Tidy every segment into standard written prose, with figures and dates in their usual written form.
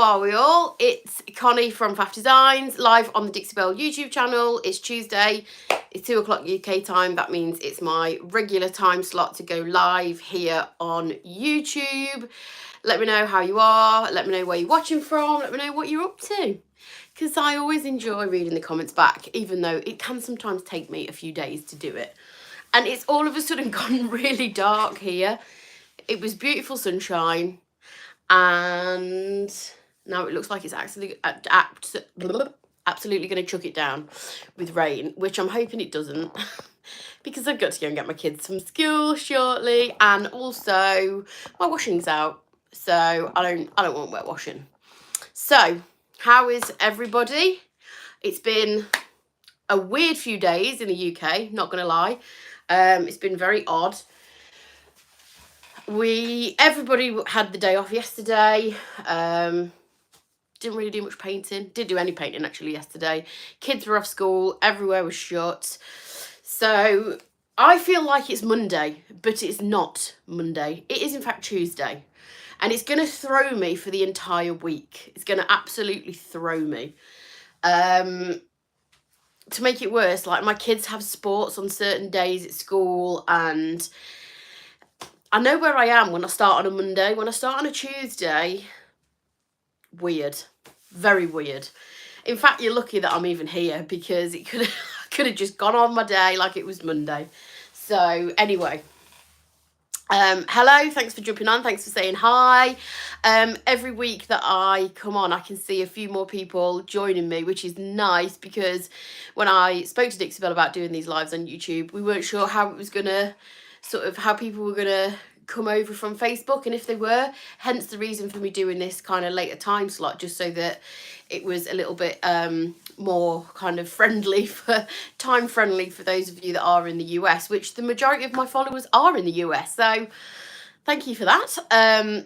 are we all? It's Connie from Faff Designs, live on the Dixie Belle YouTube channel. It's Tuesday, it's 2 o'clock UK time. That means it's my regular time slot to go live here on YouTube. Let me know how you are, let me know where you're watching from, let me know what you're up to. Because I always enjoy reading the comments back, even though it can sometimes take me a few days to do it. And it's all of a sudden gone really dark here. It was beautiful sunshine. And now it looks like it's absolutely going to chuck it down with rain, which I'm hoping it doesn't, because I've got to go and get my kids from school shortly, and also my washing's out, so I don't want wet washing. So how is everybody? It's been a weird few days in the UK, not gonna lie. It's been very odd. Everybody had the day off yesterday. Didn't really do much painting. Didn't do any painting actually yesterday. Kids were off school. Everywhere was shut. So I feel like it's Monday, but it's not Monday. It is in fact Tuesday. And it's going to throw me for the entire week. It's going to absolutely throw me. To make it worse, like my kids have sports on certain days at school, and I know where I am when I start on a Monday. When I start on a Tuesday, weird. Very weird. In fact, you're lucky that I'm even here, because it could have just gone on my day like it was Monday. So anyway, hello, thanks for jumping on, thanks for saying hi. Every week that I come on, I can see a few more people joining me, which is nice, because when I spoke to Dixie Belle about doing these lives on YouTube, we weren't sure how it was gonna how people were gonna come over from Facebook, and if they were, hence the reason for me doing this kind of later time slot, just so that it was a little bit more kind of friendly for those of you that are in the US, which the majority of my followers are in the US. So thank you for that.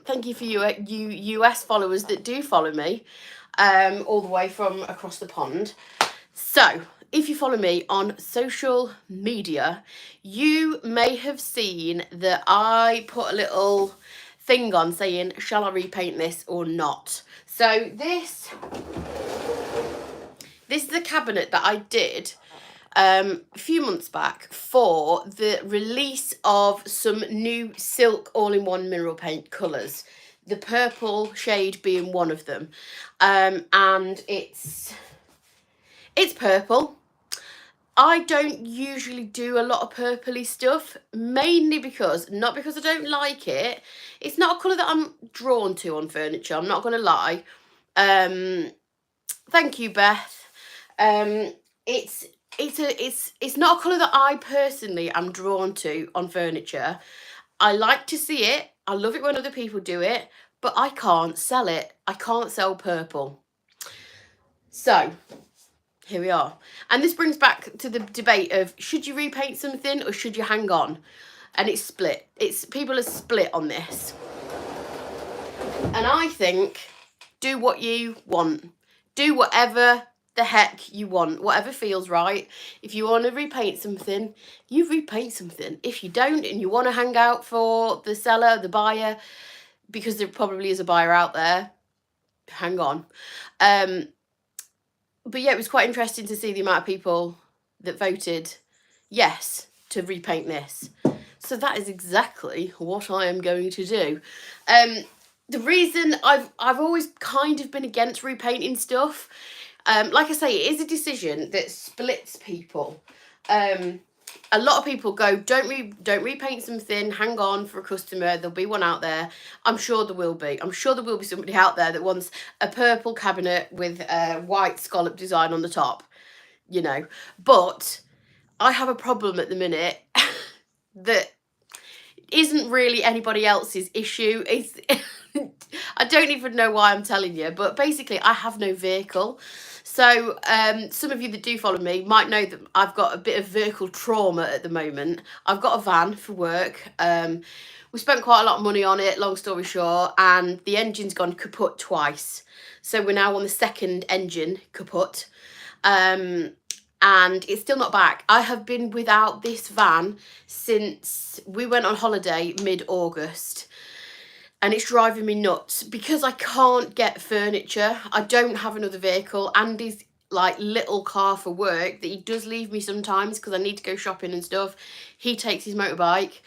Thank you for you US followers that do follow me all the way from across the pond. So if you follow me on social media, you may have seen that I put a little thing on saying, shall I repaint this or not? So this is a cabinet that I did a few months back for the release of some new silk all-in-one mineral paint colours, the purple shade being one of them. And it's purple. I don't usually do a lot of purpley stuff, mainly not because I don't like it. It's not a colour that I'm drawn to on furniture, I'm not going to lie. Thank you, Beth. It's not a colour that I personally am drawn to on furniture. I like to see it. I love it when other people do it, but I can't sell it. I can't sell purple. So here we are. And this brings back to the debate of, should you repaint something or should you hang on? And it's split. People are split on this. And I think, do what you want. Do whatever the heck you want. Whatever feels right. If you want to repaint something, you repaint something. If you don't and you want to hang out for the seller, the buyer, because there probably is a buyer out there, hang on. But yeah, it was quite interesting to see the amount of people that voted yes to repaint this. So that is exactly what I am going to do. The reason I've always kind of been against repainting stuff, like I say, it is a decision that splits people. A lot of people go, don't repaint something, hang on for a customer, there'll be one out there. I'm sure there will be. I'm sure there will be somebody out there that wants a purple cabinet with a white scallop design on the top, you know. But I have a problem at the minute that isn't really anybody else's issue. I don't even know why I'm telling you, but basically I have no vehicle. So some of you that do follow me might know that I've got a bit of vehicle trauma at the moment. I've got a van for work. We spent quite a lot of money on it, long story short, and the engine's gone kaput twice. So we're now on the second engine kaput. And it's still not back. I have been without this van since we went on holiday mid-August. and it's driving me nuts because I can't get furniture. I don't have another vehicle. Andy's like little car for work that he does leave me sometimes because I need to go shopping and stuff. He takes his motorbike.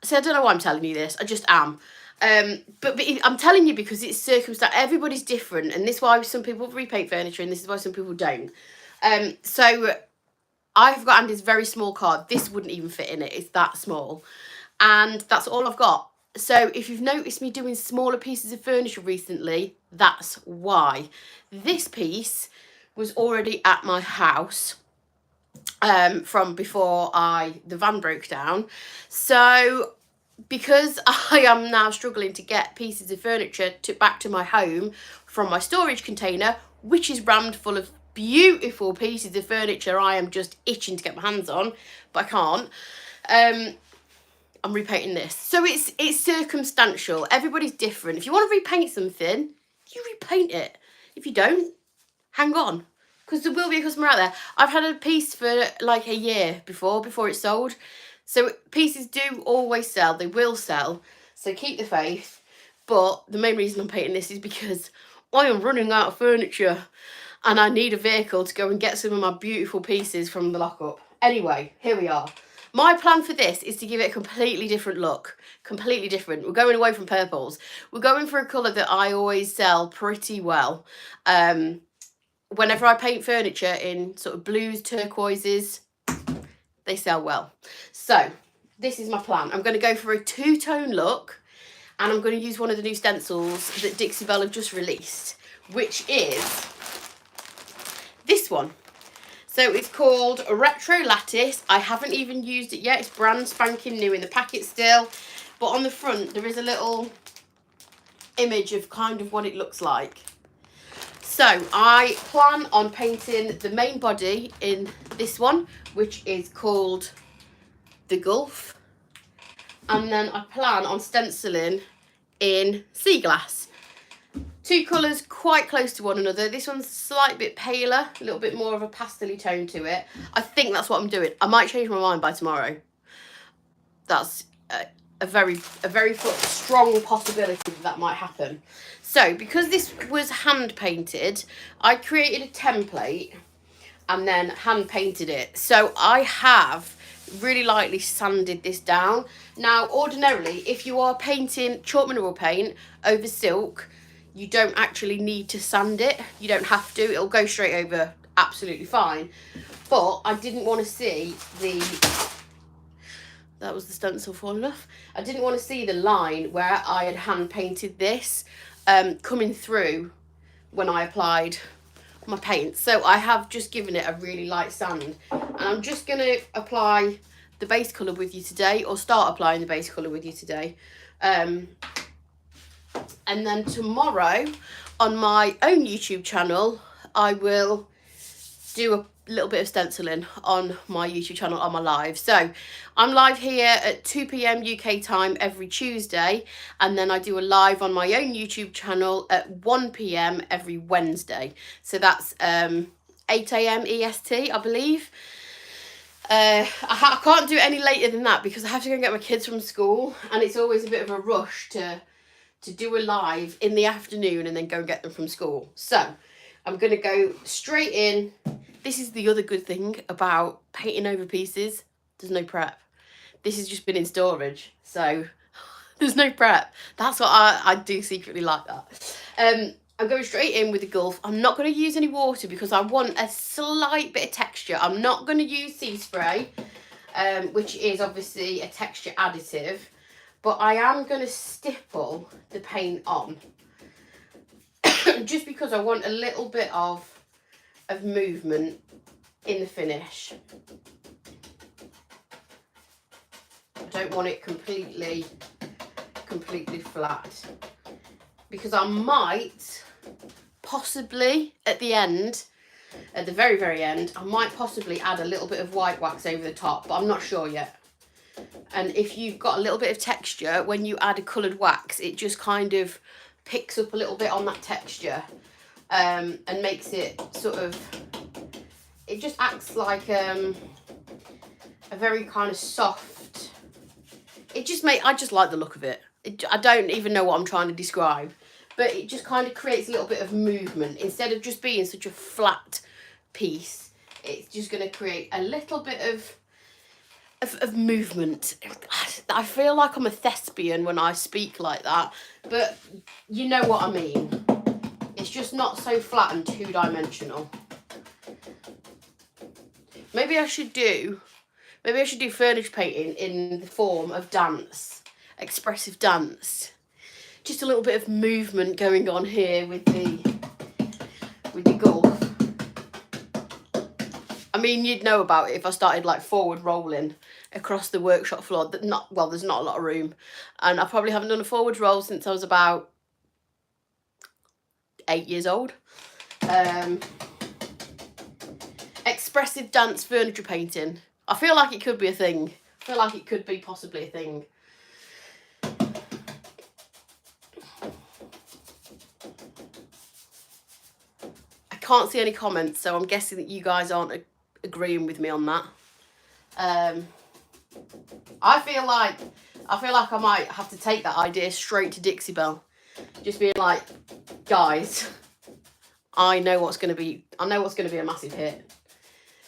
So I don't know why I'm telling you this. I just am. But I'm telling you because it's circumstance. Everybody's different, and this is why some people repaint furniture, and this is why some people don't. So I've got Andy's very small car. This wouldn't even fit in it. It's that small, and that's all I've got. So if you've noticed me doing smaller pieces of furniture recently, that's why. This piece was already at my house from before the van broke down. So because I am now struggling to get pieces of furniture back to my home from my storage container, which is rammed full of beautiful pieces of furniture I am just itching to get my hands on, but I can't. I'm repainting this. So it's circumstantial. Everybody's different. If you want to repaint something, you repaint it. If you don't, hang on. Because there will be a customer out there. I've had a piece for like a year before it's sold. So pieces do always sell. They will sell. So keep the faith. But the main reason I'm painting this is because I am running out of furniture. And I need a vehicle to go and get some of my beautiful pieces from the lockup. Anyway, here we are. My plan for this is to give it a completely different look. Completely different. We're going away from purples. We're going for a colour that I always sell pretty well. Whenever I paint furniture in sort of blues, turquoises, they sell well. So this is my plan. I'm going to go for a two-tone look, and I'm going to use one of the new stencils that Dixie Belle have just released, which is this one. So it's called a Retro Lattice. I haven't even used it yet. It's brand spanking new in the packet still. But on the front, there is a little image of kind of what it looks like. So I plan on painting the main body in this one, which is called the Gulf. And then I plan on stenciling in Sea Glass. Two colours quite close to one another. This one's a slight bit paler, a little bit more of a pastel-y tone to it. I think that's what I'm doing. I might change my mind by tomorrow. That's a very strong possibility that might happen. So because this was hand painted, I created a template and then hand painted it. So I have really lightly sanded this down. Now ordinarily, if you are painting chalk mineral paint over silk, you don't actually need to sand it. You don't have to. It'll go straight over absolutely fine. But I didn't want to see that was the stencil falling off. I didn't want to see the line where I had hand painted this coming through when I applied my paint. So I have just given it a really light sand. And I'm just going to apply the base colour with you today, or start applying the base colour with you today. And then tomorrow on my own YouTube channel, I will do a little bit of stenciling on my YouTube channel on my live. So I'm live here at 2 p.m. UK time every Tuesday, and then I do a live on my own YouTube channel at 1 p.m. every Wednesday. So that's 8 a.m. EST, I believe. I can't do it any later than that because I have to go and get my kids from school, and it's always a bit of a rush to do a live in the afternoon and then go and get them from school. So I'm going to go straight in. This is the other good thing about painting over pieces. There's no prep. This has just been in storage, so there's no prep. That's what I do secretly like that. I'm going straight in with the Gulf. I'm not going to use any water because I want a slight bit of texture. I'm not going to use sea spray, which is obviously a texture additive. But I am going to stipple the paint on just because I want a little bit of movement in the finish. I don't want it completely flat, because I might possibly at the end, at the very end, I might possibly add a little bit of white wax over the top, but I'm not sure yet. And if you've got a little bit of texture, when you add a coloured wax, it just kind of picks up a little bit on that texture, and makes it sort of, it just acts like a very kind of soft, I just like the look of it. I don't even know what I'm trying to describe, but it just kind of creates a little bit of movement. Instead of just being such a flat piece, it's just going to create a little bit of movement. I feel like I'm a thespian when I speak like that, but you know what I mean. It's just not so flat and two-dimensional. Maybe I should do furniture painting in the form of dance, expressive dance. Just a little bit of movement going on here with the gulf. I mean, you'd know about it if I started like forward rolling across the workshop floor. There's not a lot of room, and I probably haven't done a forward roll since I was about 8 years old. Expressive dance furniture painting. I feel like it could be a thing. I feel like it could be possibly a thing. I can't see any comments, so I'm guessing that you guys aren't agreeing with me on that. I feel like I might have to take that idea straight to Dixie Belle. Just being like, guys, I know what's going to be a massive hit.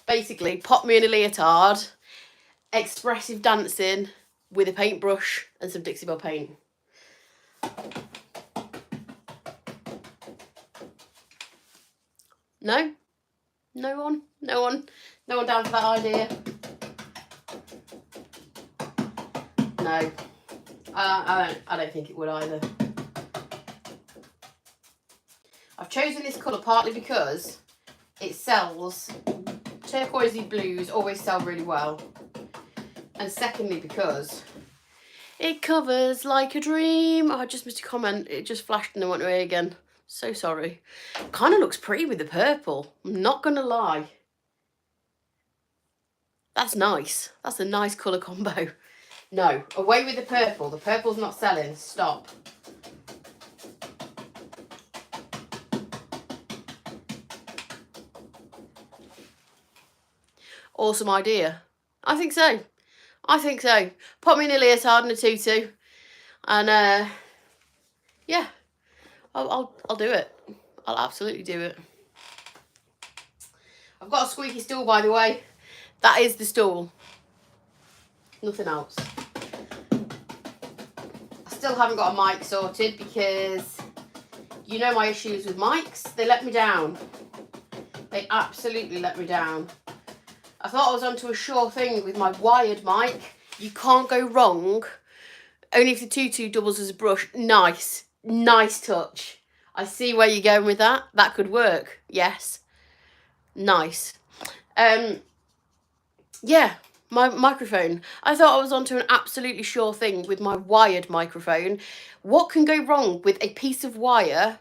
Basically, pop me in a leotard, expressive dancing with a paintbrush and some Dixie Belle paint. No? No one down for that idea? No. I don't think it would either. I've chosen this colour partly because it sells. Turquoisey blues always sell really well. And secondly, because it covers like a dream. Oh, I just missed a comment. It just flashed and it went away again. So sorry. Kind of looks pretty with the purple. I'm not going to lie. That's nice. That's a nice colour combo. No, away with the purple. The purple's not selling. Stop. Awesome idea. I think so. Pop me in a leotard and a tutu, and yeah, I'll do it. I'll absolutely do it. I've got a squeaky stool, by the way. That is the stool. Nothing else. I still haven't got a mic sorted because you know my issues with mics. They let me down. They absolutely let me down. I thought I was onto a sure thing with my wired mic. You can't go wrong. Only if the tutu doubles as a brush. Nice. Nice touch. I see where you're going with that. That could work. Yes. Nice. Yeah, my microphone. I thought I was onto an absolutely sure thing with my wired microphone. What can go wrong with a piece of wire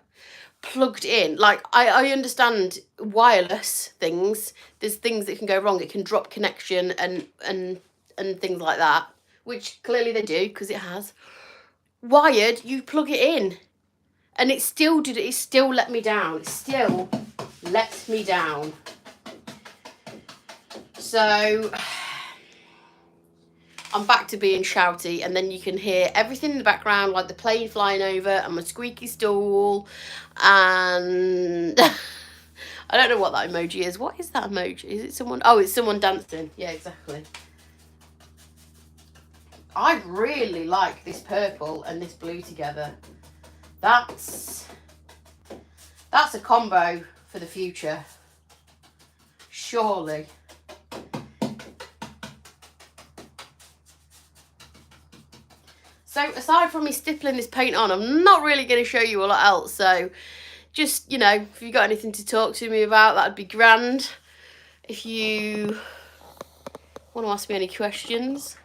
plugged in? Like, I understand wireless things. There's things that can go wrong. It can drop connection and things like that, which clearly they do because it has. Wired, you plug it in and it still did it. It still let me down. It still lets me down. So I'm back to being shouty, and then you can hear everything in the background, like the plane flying over and my squeaky stool, and I don't know what that emoji is. What is that emoji? Is it someone? Oh, it's someone dancing. Yeah, exactly. I really like this purple and this blue together. That's a combo for the future. Surely. So aside from me stippling this paint on, I'm not really going to show you a lot else. So just, you know, if you've got anything to talk to me about, that'd be grand. If you want to ask me any questions,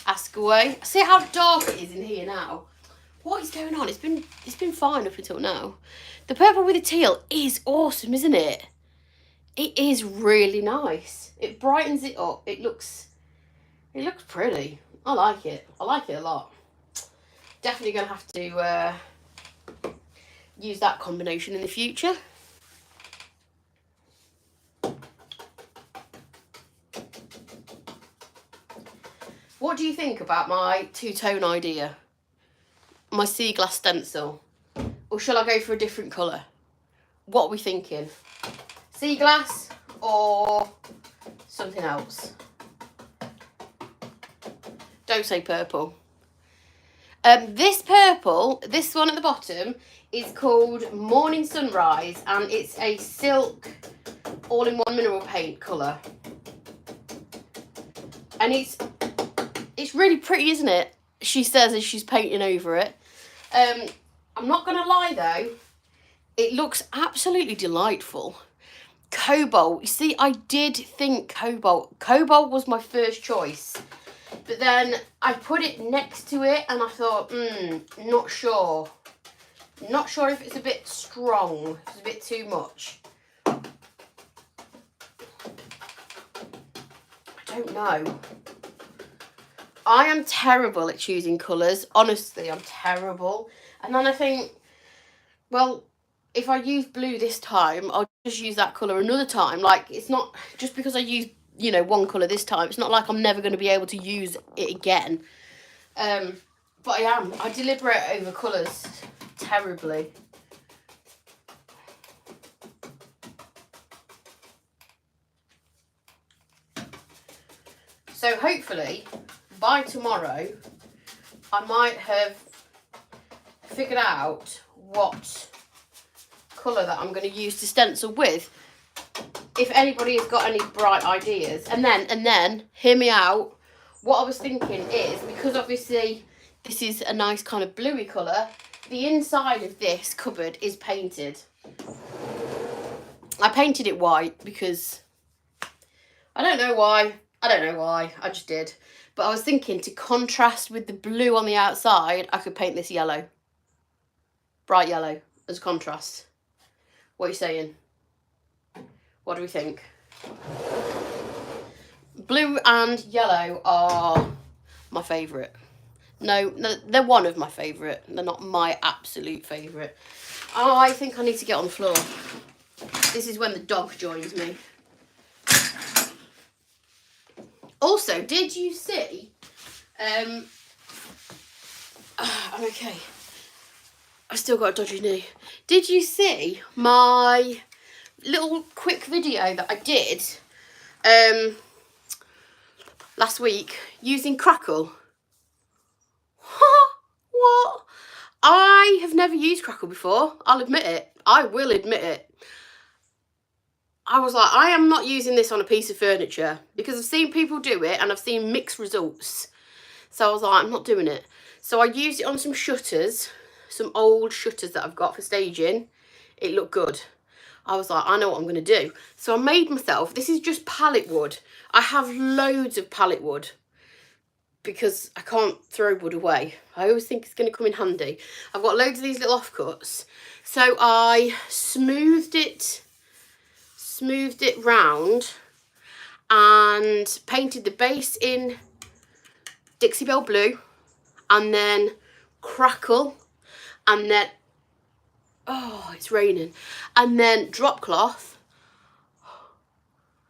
ask away. See how dark it is in here now. What is going on? It's been fine up until now. The purple with the teal is awesome, isn't it? It is really nice. It brightens it up. It looks pretty. I like it. I like it a lot. Definitely going to have to use that combination in the future. What do you think about my two-tone idea? my sea glass stencil, or shall I go for a different colour? What are we thinking? Sea glass or something else? Don't say purple. This purple, this one at the bottom, is called Morning Sunrise, and it's a silk all-in-one mineral paint colour. And it's really pretty, isn't it? She says as she's painting over it. I'm not going to lie though, it looks absolutely delightful. Cobalt, you see, I did think cobalt. Cobalt was my first choice. But then I put it next to it and I thought, not sure. Not sure if it's a bit strong, if it's a bit too much. I don't know. I am terrible at choosing colours. Honestly, I'm terrible. And then I think, well, if I use blue this time, I'll just use that colour another time. Like, it's not just because I use, you know, one colour this time, it's not like I'm never going to be able to use it again. But I deliberate over colours terribly. So hopefully by tomorrow I might have figured out what colour that I'm going to use to stencil with. If anybody has got any bright ideas. And then hear me out. What I was thinking is, because obviously this is a nice kind of bluey colour, the inside of this cupboard is painted. I painted it white because I don't know why, I just did. But I was thinking, to contrast with the blue on the outside, I could paint this yellow. Bright yellow as contrast. What are you saying? What do we think? Blue and yellow are my favourite. No, they're one of my favourite. They're not my absolute favourite. I think I need to get on the floor. This is when the dog joins me. Also, did you see... I'm okay. I've still got a dodgy knee. Did you see my little quick video that I did last week using Crackle? What? I have never used Crackle before. I'll admit it. I will admit it. I was like, I am not using this on a piece of furniture, because I've seen people do it and I've seen mixed results. So I was like, I'm not doing it. So I used it on some shutters, some old shutters that I've got for staging. It looked good. I was like, I know what I'm going to do. So I made myself, this is just pallet wood. I have loads of pallet wood because I can't throw wood away. I always think it's going to come in handy. I've got loads of these little offcuts. So I smoothed it round and painted the base in Dixie Belle blue, and then Crackle, and then, oh, it's raining, and then drop cloth.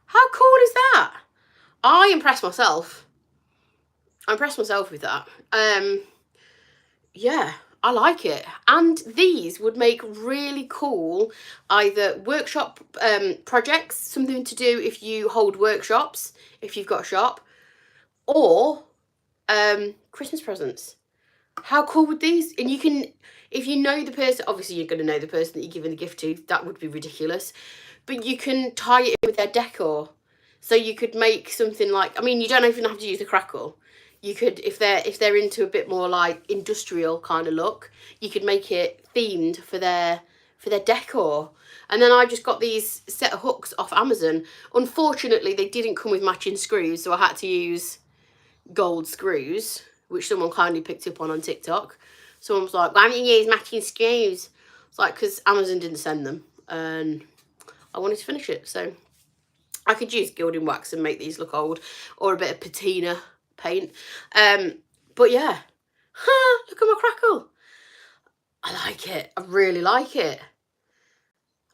How cool is that? I impressed myself. I impressed myself with that. Yeah, I like it. And these would make really cool either workshop projects, something to do if you hold workshops, if you've got a shop, or Christmas presents. How cool would these? And you can, if you know the person, obviously you're going to know the person that you're giving the gift to. That would be ridiculous. But you can tie it in with their decor. So you could make something like, I mean, you don't even have to use the Crackle. You could, if they're into a bit more like industrial kind of look, you could make it themed for their decor. And then I just got these set of hooks off Amazon. Unfortunately, they didn't come with matching screws, so I had to use gold screws, which someone kindly picked up on TikTok. Someone was like, why haven't you used matching screws? It's like, because Amazon didn't send them, and I wanted to finish it. So I could use gilding wax and make these look old, or a bit of patina paint. But yeah, look at my Crackle. I like it. I really like it.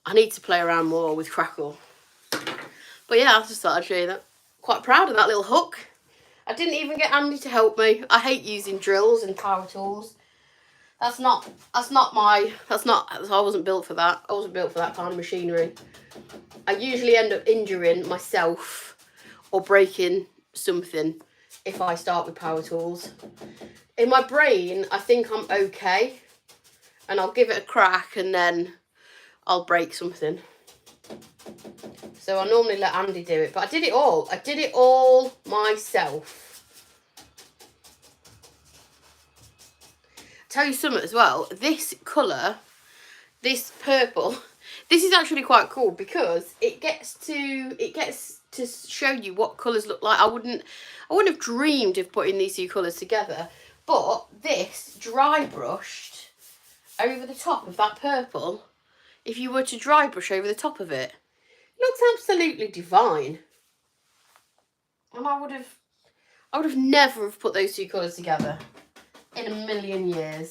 I need to play around more with Crackle. But yeah, I just thought I'd show you that. Quite proud of that little hook. I didn't even get Andy to help me. I hate using drills and power tools. I wasn't built for that. I wasn't built for that kind of machinery. I usually end up injuring myself or breaking something if I start with power tools. In my brain, I think I'm okay, and I'll give it a crack and then I'll break something. So I normally let Andy do it, but I did it all. I did it all myself. Tell you something as well, this colour, this purple, this is actually quite cool because it gets to show you what colours look like. I wouldn't have dreamed of putting these two colours together, but this dry brushed over the top of that purple, if you were to dry brush over the top of it, looks absolutely divine. And I would have never have put those two colours together in a million years.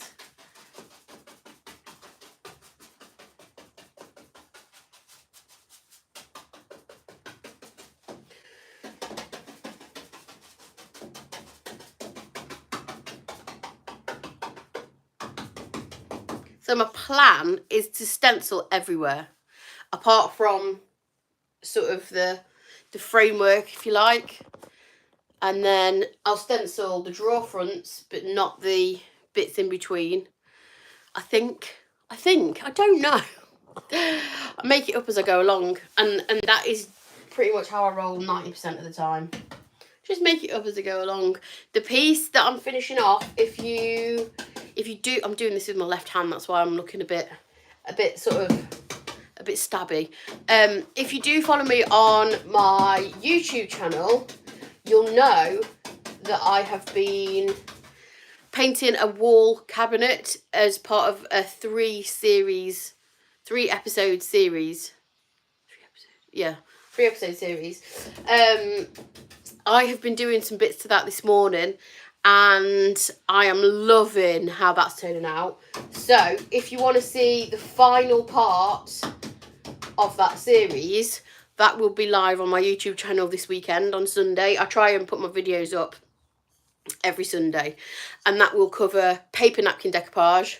So my plan is to stencil everywhere, apart from sort of the framework, if you like. And then I'll stencil the drawer fronts, but not the bits in between. I think, I don't know. I make it up as I go along, and that is pretty much how I roll 90% of the time. Just make it up as I go along. The piece that I'm finishing off, if you do, I'm doing this with my left hand, that's why I'm looking a bit stabby. If you do follow me on my YouTube channel, you'll know that I have been painting a wall cabinet as part of a 3 episode series. Yeah, 3 episode series. I have been doing some bits to that this morning, and I am loving how that's turning out. So if you want to see the final part of that series, that will be live on my YouTube channel this weekend on Sunday. I try and put my videos up every Sunday, and that will cover paper napkin decoupage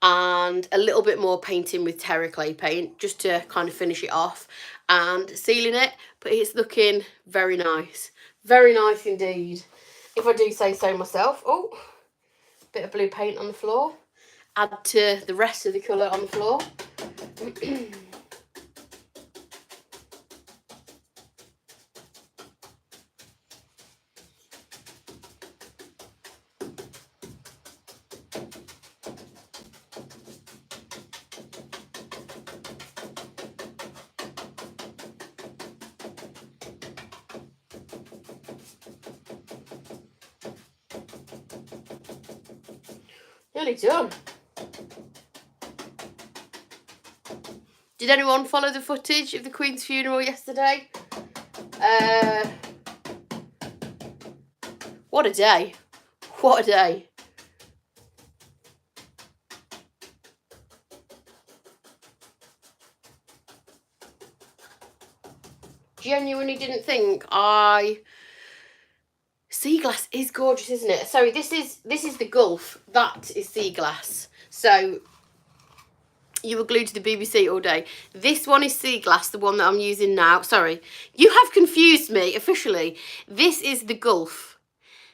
and a little bit more painting with terraclay paint, just to kind of finish it off, and sealing it. But it's looking very nice indeed, if I do say so myself. Oh, bit of blue paint on the floor, add to the rest of the colour on the floor. Nearly done. Did anyone follow the footage of the Queen's funeral yesterday? What a day. What a day. Genuinely didn't think sea glass is gorgeous, isn't it? Sorry, this is the Gulf. That is sea glass. So you were glued to the BBC all day. This one is sea glass, the one that I'm using now. Sorry, you have confused me officially. This is the Gulf.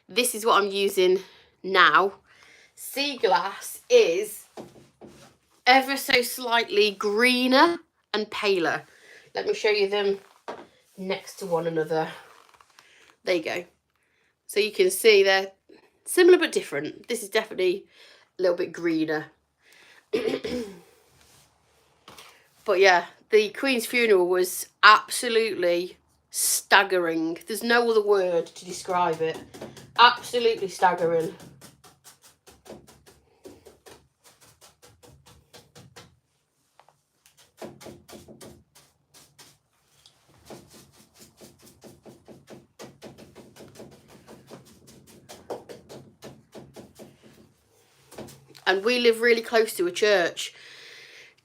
This is what I'm using now. Sea glass is ever so slightly greener and paler. Let me show you them next to one another. There you go. So you can see they're similar but different. This is definitely a little bit greener. But yeah, the Queen's funeral was absolutely staggering. There's no other word to describe it. Absolutely staggering. And we live really close to a church,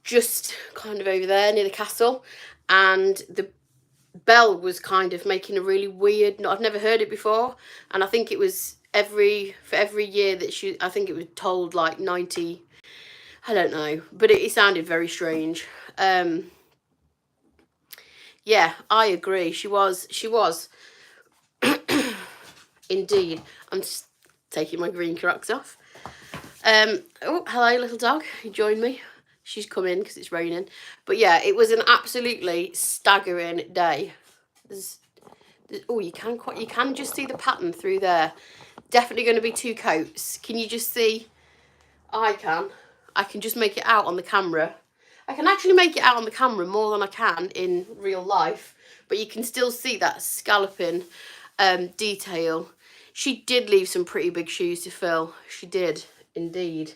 just kind of over there near the castle, and the bell was kind of making a really weird, I've never heard it before, and I think it was for every year that she, I think it was told like 90, I don't know, but it sounded very strange. Yeah, I agree. She was indeed. I'm just taking my green Crocs off. Oh, hello, little dog. You joined me. She's come in because it's raining. But yeah, it was an absolutely staggering day. Oh, you can just see the pattern through there. Definitely going to be 2 coats. Can you just see? I can just make it out on the camera. I can actually make it out on the camera more than I can in real life, but you can still see that scalloping detail. She did leave some pretty big shoes to fill. She did indeed.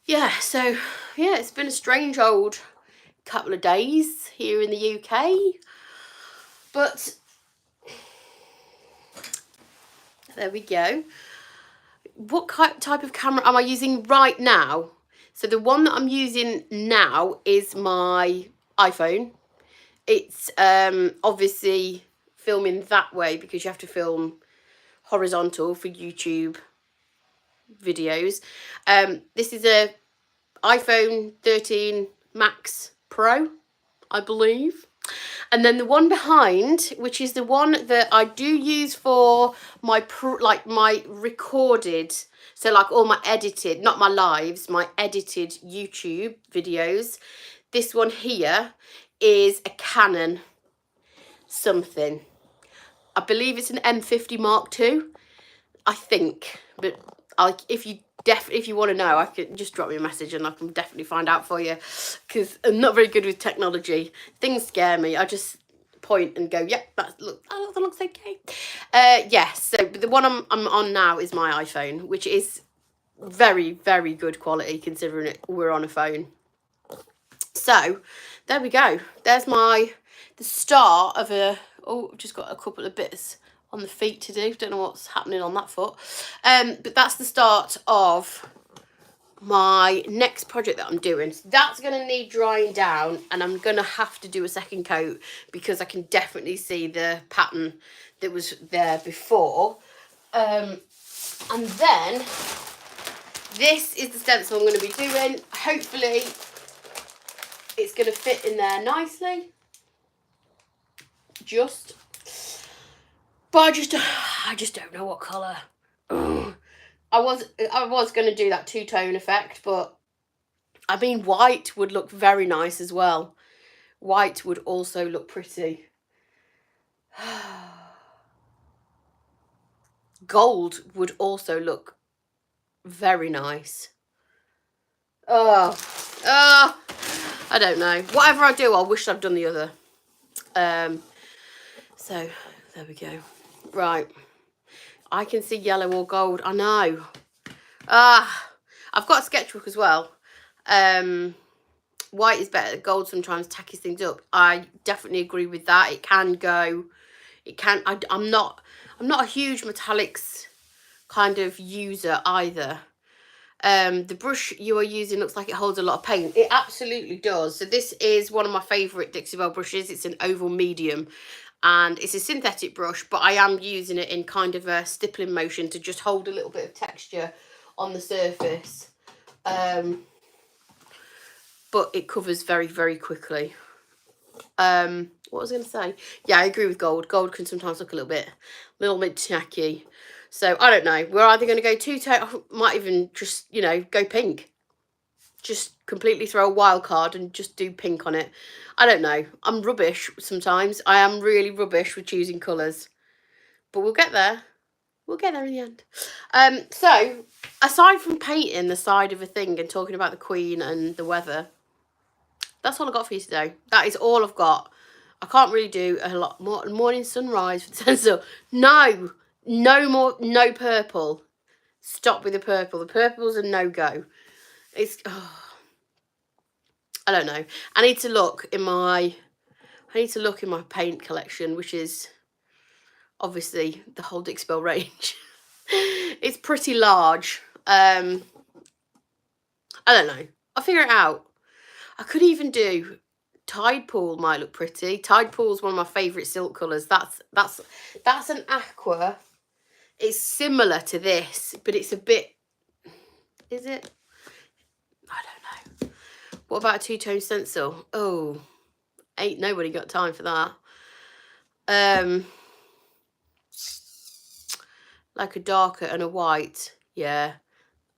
Yeah, so yeah, it's been a strange old couple of days here in the UK, but there we go. What type of camera am I using right now? So the one that I'm using now is my iPhone. It's obviously filming that way because you have to film horizontal for YouTube videos. This is a iPhone 13 Max Pro, I believe. And then the one behind, which is the one that I do use for my my recorded, so like all my edited, not my lives, my edited YouTube videos. This one here is a Canon something. I believe it's an M50 Mark II, I think. But if you want to know, I can just drop me a message and I can definitely find out for you, because I'm not very good with technology. Things scare me. I just point and go, yep, that looks okay. Yes, so the one I'm on now is my iPhone, which is very, very good quality considering we're on a phone. So there we go. There's the start of I've just got a couple of bits on the feet to do. Don't know what's happening on that foot. But that's the start of my next project that I'm doing. So that's going to need drying down, and I'm going to have to do a second coat because I can definitely see the pattern that was there before. And then this is the stencil I'm going to be doing. Hopefully it's going to fit in there nicely. But I just don't know what colour. I was going to do that two-tone effect, but I mean white would look very nice as well. White would also look pretty. Gold would also look very nice. I don't know. Whatever I do, I wish I'd done the other. So there we go. Right. I can see yellow or gold. I know. I've got a sketchbook as well. White is better. Gold sometimes tackies things up. I definitely agree with that. It can go. It can. I'm not a huge metallics kind of user either. The brush you are using looks like it holds a lot of paint. It absolutely does. So this is one of my favourite Dixie Belle brushes. It's an oval medium. And it's a synthetic brush, but I am using it in kind of a stippling motion to just hold a little bit of texture on the surface. But it covers very, very quickly. What was I going to say? Yeah, I agree with gold. Gold can sometimes look a little bit tacky. So, I don't know. We're either going to go two-tone, might even just, go pink. Just completely throw a wild card and just do pink on it. I don't know. I'm rubbish sometimes. I am really rubbish with choosing colours. But we'll get there. We'll get there in the end. So, aside from painting the side of a thing and talking about the Queen and the weather, that's all I got for you today. That is all I've got. I can't really do a lot more. Morning sunrise for the stencil. No more, no purple. Stop with the purple. The purple's a no-go. I don't know. I need to look in my paint collection, which is obviously the whole Dixie Belle range. It's pretty large. I don't know. I'll figure it out. I could even do Tide Pool. Might look pretty. Tide Pool is one of my favourite silk colours. That's an aqua It's similar to this, but it's a bit, is it? I don't know. What about a two-tone stencil? Oh, ain't nobody got time for that. Like a darker and a white. Yeah,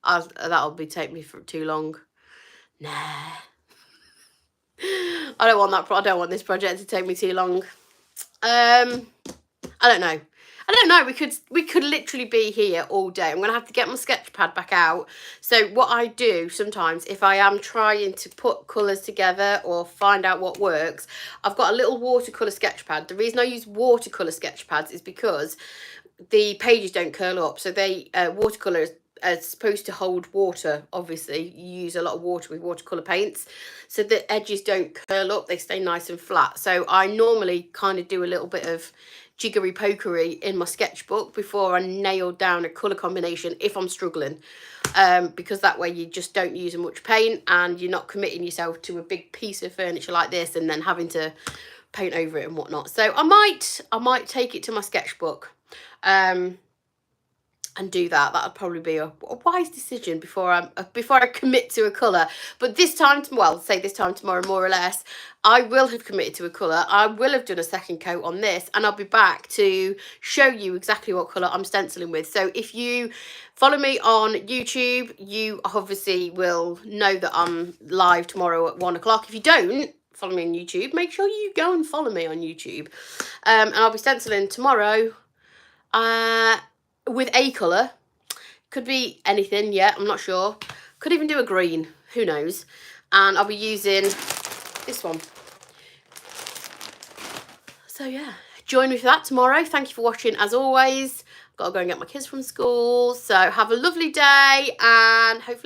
that'll be take me for too long. Nah. I don't want that. I don't want this project to take me too long. I don't know. We could literally be here all day. I'm gonna have to get my sketch pad back out. So what I do sometimes, if I am trying to put colours together or find out what works, I've got a little watercolour sketch pad. The reason I use watercolour sketch pads is because the pages don't curl up. So they watercolour are supposed to hold water. Obviously, you use a lot of water with watercolour paints, so the edges don't curl up. They stay nice and flat. So I normally kind of do a little bit of jiggery pokery in my sketchbook before I nail down a colour combination if I'm struggling, because that way you just don't use much paint and you're not committing yourself to a big piece of furniture like this and then having to paint over it and whatnot. So I might take it to my sketchbook and do that. That would probably be a wise decision before I commit to a colour. But this time, well, say this time tomorrow, more or less, I will have committed to a colour. I will have done a second coat on this, and I'll be back to show you exactly what colour I'm stenciling with. So if you follow me on YouTube, you obviously will know that I'm live tomorrow at 1 o'clock. If you don't follow me on YouTube, make sure you go and follow me on YouTube. And I'll be stenciling tomorrow with a colour. Could be anything yet, I'm not sure. Could even do a green, who knows. And I'll be using this one. So yeah, join me for that tomorrow. Thank you for watching as always. I've got to go and get my kids from school. So have a lovely day and hopefully